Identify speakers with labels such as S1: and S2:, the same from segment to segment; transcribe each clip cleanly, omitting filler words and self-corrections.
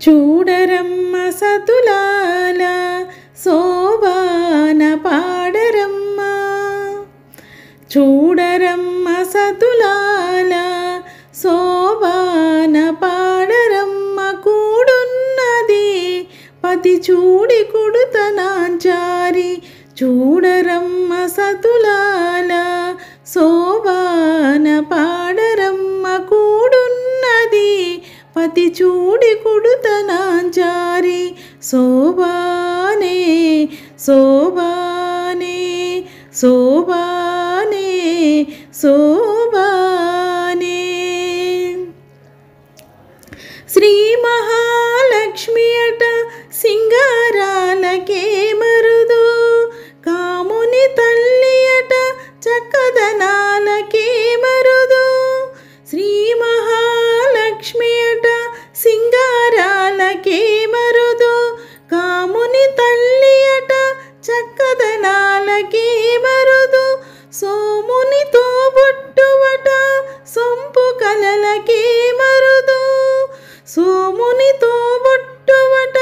S1: చూడరమ్మ సతులాల శోభాన పాడరమ్మ, చూడరమ్మ సతులాల శోభాన పాడరమ్మ. కూడున్నది పతి చూడి కుడుతనాంచారి, చూడరమ్మ సతులాల శోభాన పాడరమ్మ. కూడున్నది పతి చూడి కుడుతనాంచారి, శోభానే శోభానే శోభానే శోభానే. శ్రీ మహాలక్ష్మి అట సింగారాలకే మరుదు, కాముని తల్లి అట చక్కదనాలకే మరుదు. శ్రీ మహాలక్ష్మి అట సింగారాలకే మరుదు, కాముని తల్లి అట చక్కదనాలకే మరుదు. సోమునితో బొట్టువట సొంపు కలలకే మరుదు, సోమునితో బొట్టువట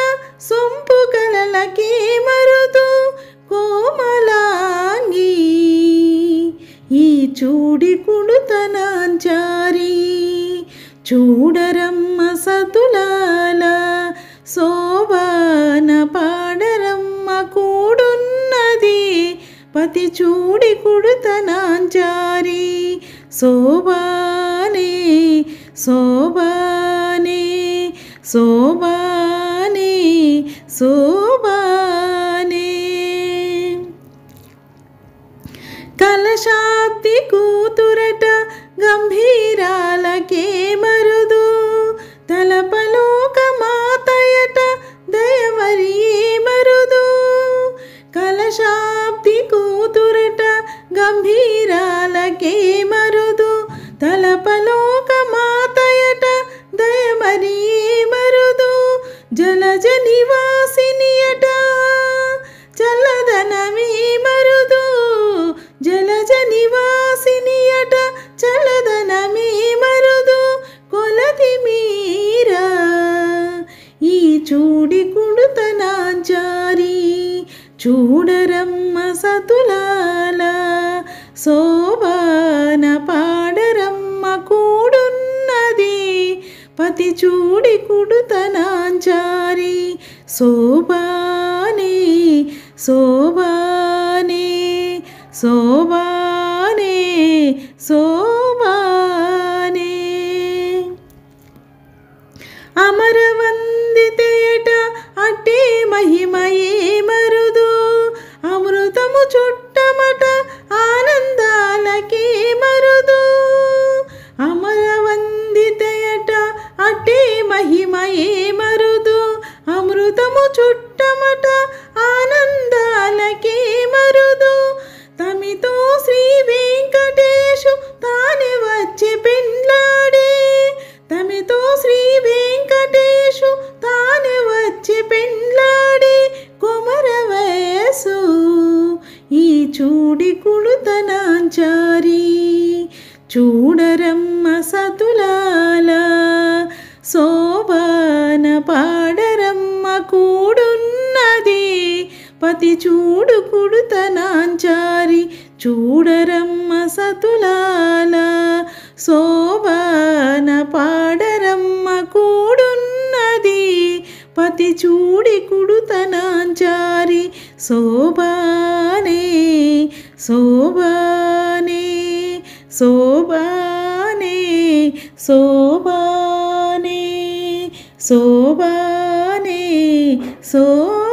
S1: సొంపు కలలకే మరుదు. కోమలాంగి ఈ చూడి కుడుతనాంచారి, చూడరమ్మ సతులాల శోభాన పాడరమ్మ. కూడున్నది పతి చూడి కుడుతనాంచారి, శోభానే శోభానే శోభానే శోభానే. కలశాబ్ది కూతురట గంభీరాలకే మరుదు, తలపలోక మాతయట దయవరియే మరుదు. కలశాబ్ది కూతురట గంభీరాలకే మరుదు, తలపలోక మాతయట దయమరియే మరుదు. జలజ నివాసినియట చల్లదనమే మరుదు, జలజ నివాసినియట చల్లదనమే మరుదు. కొలది మీరా ఈ చూడి కుడుతనాంచారి, చూడరమ్మ సతులాల శోభాన పాడరమ్మ. కూడున్నది పతి చూడి కుడుతనాంచారి, శోభానే శోభానే శోభానే శోభానే. అమరవందితయట అట్టే మహిమయే మరుదు, అమృతము చుట్టమట ఆనందాలకే మరుదు. అమరవందితయట అట్టే మహిమయే మరుదు, అమృతము చుట్టమట ఆనందాలకే మరుదు. తమితో శ్రీ వెంకటేశు తానే వచ్చి పెండ్లాడే, తమితో శ్రీ వెంకటేశు తానే వచ్చి పెండ్లాడే. కొమర వయసు ఈ చూడి కుడుతనాంచారి, చూడరమ్మ సతులాల శోభాన పాడరమ్మ. కూడున్నది పతి చూడు కుడుతనాంచారి, చూడరమ్మ సతులాల శోభాన పాడరమ్మ. కూడున్నది పతి చూడి కుడుతనాంచారి, శోభానే శోభానే శోభానే శోభానే శోభానే శోభానే.